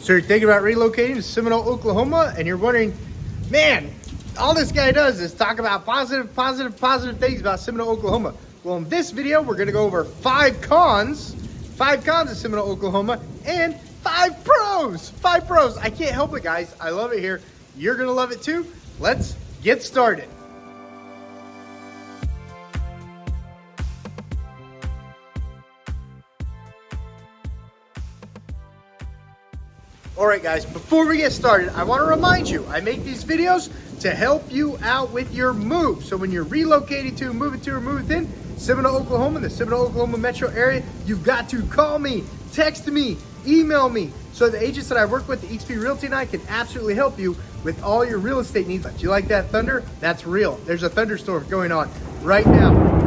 So you're thinking about relocating to Seminole, Oklahoma, and you're wondering, man, all this guy does is talk about positive things about Seminole, Oklahoma. Well, in this video, we're gonna go over 5 cons of Seminole, Oklahoma, and 5 pros. 5 pros. I can't help it, guys. I love it here. You're gonna love it too. Let's get started. All right, guys, before we get started, I want to remind you, I make these videos to help you out with your move. So when you're relocating to, moving to, or moving in Seminole, Oklahoma, the Seminole Oklahoma Metro area, you've got to call me, text me, email me. So the agents that I work with, the XP Realty and I, can absolutely help you with all your real estate needs. Do you like that thunder? That's real. There's a thunderstorm going on right now.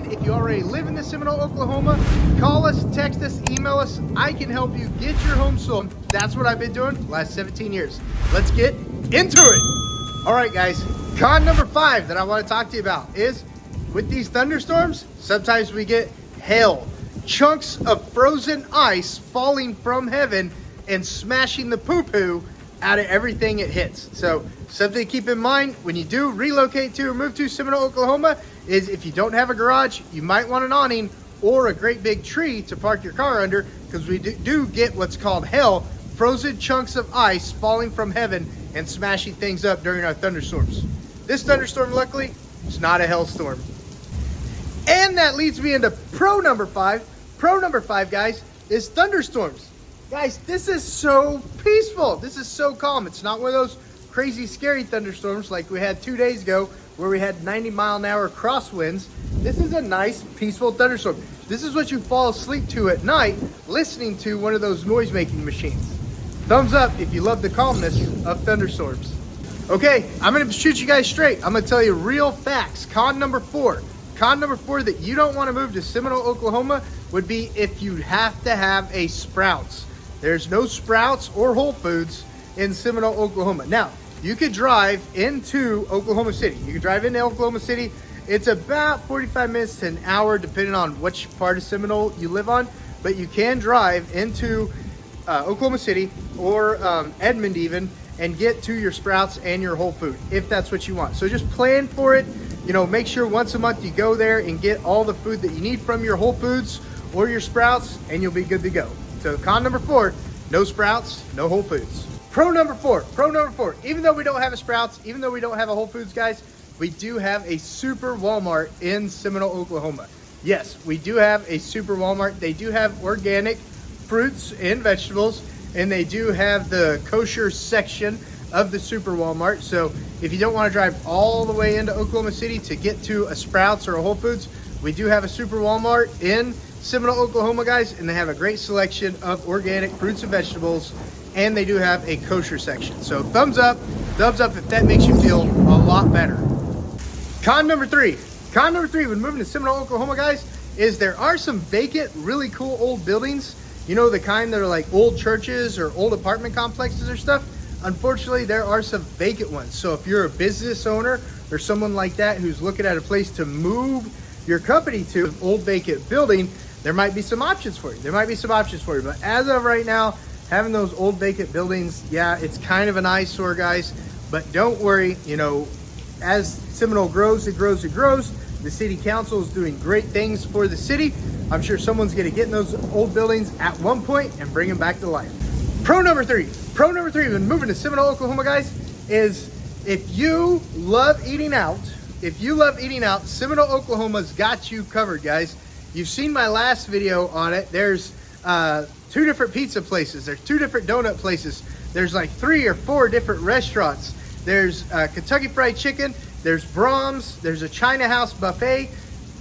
If you already live in the Seminole, Oklahoma, call us, text us, email us. I can help you get your home sold. That's what I've been doing the last 17 years. Let's get into it. All right, guys, con number 5 that I want to talk to you about is with these thunderstorms, sometimes we get hail, chunks of frozen ice falling from heaven and smashing the poo-poo out of everything it hits. So something to keep in mind when you do relocate to or move to Seminole, Oklahoma, is if you don't have a garage, you might want an awning or a great big tree to park your car under, because we do get what's called hail, frozen chunks of ice falling from heaven and smashing things up during our thunderstorms. This thunderstorm, luckily, is not a hailstorm. And that leads me into pro number 5. Pro number 5, guys, is thunderstorms. Guys, this is so peaceful. This is so calm. It's not one of those crazy, scary thunderstorms like we had 2 days ago where we had 90-mile-an-hour crosswinds. This is a nice, peaceful thunderstorm. This is what you fall asleep to at night, listening to one of those noise-making machines. Thumbs up if you love the calmness of thunderstorms. Okay, I'm gonna shoot you guys straight. I'm gonna tell you real facts. Con number 4. Con number 4 that you don't wanna move to Seminole, Oklahoma would be if you have to have a Sprouts. There's no Sprouts or Whole Foods in Seminole, Oklahoma. Now, you could drive into Oklahoma City. You could drive into Oklahoma City. It's about 45 minutes to an hour, depending on which part of Seminole you live on. But you can drive into Oklahoma City or Edmond even, and get to your Sprouts and your Whole Food, if that's what you want. So just plan for it. You know, make sure once a month you go there and get all the food that you need from your Whole Foods or your Sprouts, and you'll be good to go. So con number 4, no Sprouts, no Whole Foods. Pro number 4, even though we don't have a Sprouts, even though we don't have a Whole Foods, guys, we do have a super Walmart in Seminole, Oklahoma. Yes, we do have a super Walmart. They do have organic fruits and vegetables, and they do have the kosher section of the super Walmart. So if you don't want to drive all the way into Oklahoma City to get to a Sprouts or a Whole Foods, we do have a super Walmart in Seminole, Oklahoma, guys, and they have a great selection of organic fruits and vegetables, and they do have a kosher section. So thumbs up if that makes you feel a lot better. Con number 3 when moving to Seminole, Oklahoma, guys, is there are some vacant, really cool old buildings. You know, the kind that are like old churches or old apartment complexes or stuff. Unfortunately, there are some vacant ones. So if you're a business owner or someone like that who's looking at a place to move your company to, an old vacant building, there might be some options for you. But as of right now, having those old vacant buildings, yeah, it's kind of an eyesore, guys. But don't worry, you know, as Seminole grows, it grows. The city council is doing great things for the city. I'm sure someone's gonna get in those old buildings at one point and bring them back to life. Pro number 3 when moving to Seminole, Oklahoma, guys, is if you love eating out, Seminole, Oklahoma's got you covered, guys. You've seen my last video on it. There's 2 different pizza places. There's 2 different donut places. There's like 3 or 4 different restaurants. There's Kentucky Fried Chicken. There's Brahms. There's a China House buffet.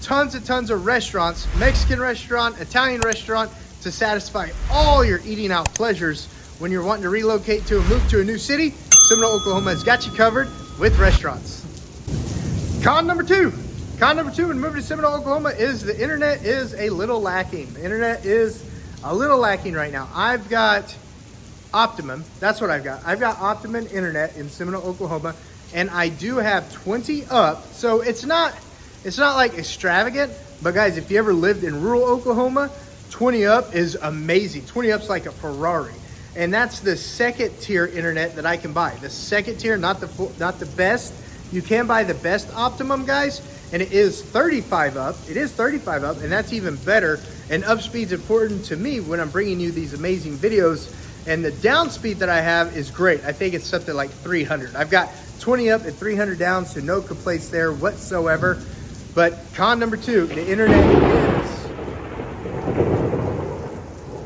Tons of restaurants, Mexican restaurant, Italian restaurant, to satisfy all your eating out pleasures when you're wanting to relocate to and move to a new city. Seminole, Oklahoma has got you covered with restaurants. Con number 2 when moving to Seminole, Oklahoma is the internet is a little lacking. The internet is a little lacking right now. I've got Optimum. That's what I've got. I've got Optimum internet in Seminole, Oklahoma, and I do have 20 up. So it's not like extravagant, but guys, if you ever lived in rural Oklahoma, 20 up is amazing. 20 up's like a Ferrari. And that's the second tier internet that I can buy. The second tier, not the best. You can buy the best Optimum, guys, and it is 35 up. It is 35 up, and that's even better. And up speed's important to me when I'm bringing you these amazing videos. And the down speed that I have is great. I think it's something like 300. I've got 20 up and 300 down, so no complaints there whatsoever. But con number 2, the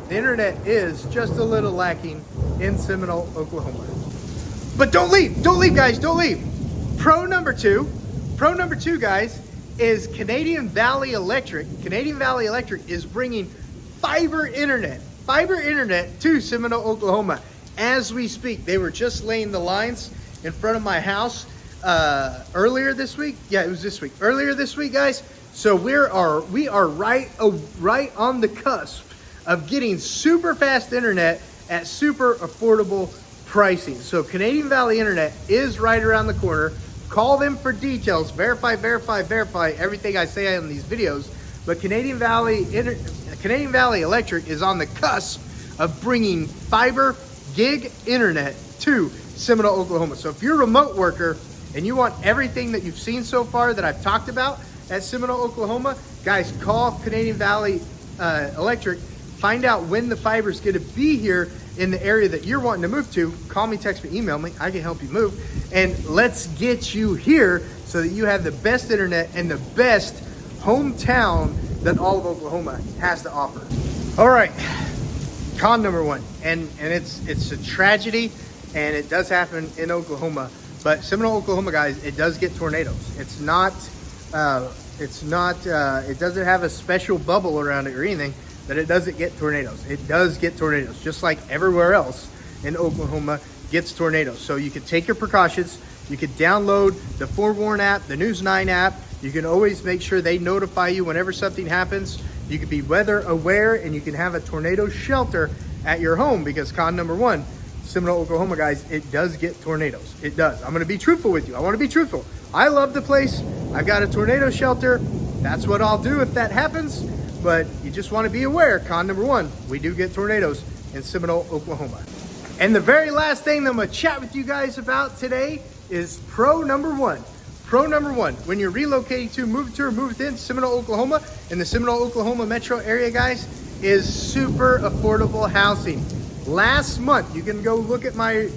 internet is just a little lacking in Seminole, Oklahoma. But don't leave, guys, don't leave. Pro number two, guys, is Canadian Valley Electric. Canadian Valley Electric is bringing fiber internet to Seminole, Oklahoma as we speak. They were just laying the lines in front of my house earlier this week. Yeah, it was this week. Earlier this week, guys. So we are right on the cusp of getting super fast internet at super affordable pricing. So Canadian Valley Internet is right around the corner. Call them for details. Verify everything I say on these videos. But Canadian Valley Electric is on the cusp of bringing fiber gig internet to Seminole, Oklahoma. So if you're a remote worker and you want everything that you've seen so far that I've talked about at Seminole, Oklahoma, guys, call Canadian Valley Electric. Find out when the fiber is going to be here in the area that you're wanting to move to. Call me, text me, email me. I can help you move. And let's get you here so that you have the best internet and the best hometown that all of Oklahoma has to offer. All right, con number 1. And it's a tragedy, and it does happen in Oklahoma. But Seminole, Oklahoma, guys, it does get tornadoes. It doesn't have a special bubble around it or anything, that it doesn't get tornadoes. It does get tornadoes, just like everywhere else in Oklahoma gets tornadoes. So you can take your precautions. You can download the Forewarn app, the News 9 app. You can always make sure they notify you whenever something happens. You can be weather aware, and you can have a tornado shelter at your home, because con number 1, Seminole, Oklahoma, guys, it does get tornadoes. It does. I'm going to be truthful with you. I want to be truthful. I love the place. I've got a tornado shelter. That's what I'll do if that happens. But you just want to be aware, con number 1, we do get tornadoes in Seminole, Oklahoma. And the very last thing that I'm going to chat with you guys about today is pro number 1. Pro number 1, when you're relocating to, move within Seminole, Oklahoma, in the Seminole Oklahoma Metro area, guys, is super affordable housing. Last month, you can go look at my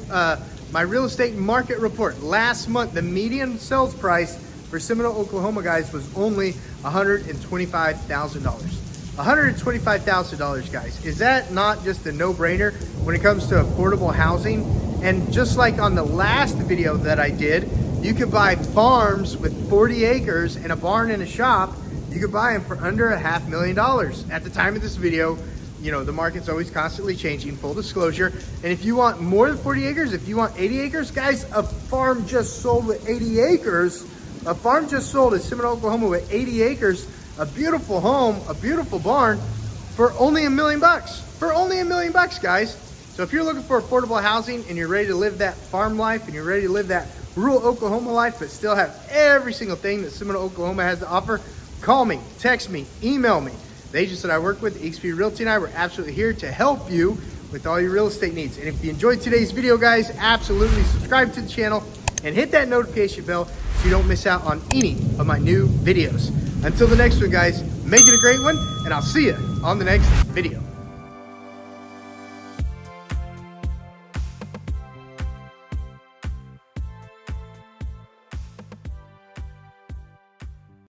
my real estate market report. Last month, the median sales price for Seminole, Oklahoma, guys, was only $125,000. $125,000, guys. Is that not just a no-brainer when it comes to affordable housing? And just like on the last video that I did, you could buy farms with 40 acres and a barn and a shop. You could buy them for under $500,000. At the time of this video, you know, the market's always constantly changing, full disclosure. And if you want more than 40 acres, if you want 80 acres, guys, a farm just sold with 80 acres. A farm just sold in Seminole, Oklahoma with 80 acres, a beautiful home, a beautiful barn for only $1 million. For only $1 million, guys. So if you're looking for affordable housing and you're ready to live that farm life and you're ready to live that rural Oklahoma life, but still have every single thing that Seminole, Oklahoma has to offer, call me, text me, email me. The agents that I work with, eXp Realty, and I, we're absolutely here to help you with all your real estate needs. And if you enjoyed today's video, guys, absolutely subscribe to the channel and hit that notification bell so you don't miss out on any of my new videos. Until the next one, guys, make it a great one, and I'll see you on the next video.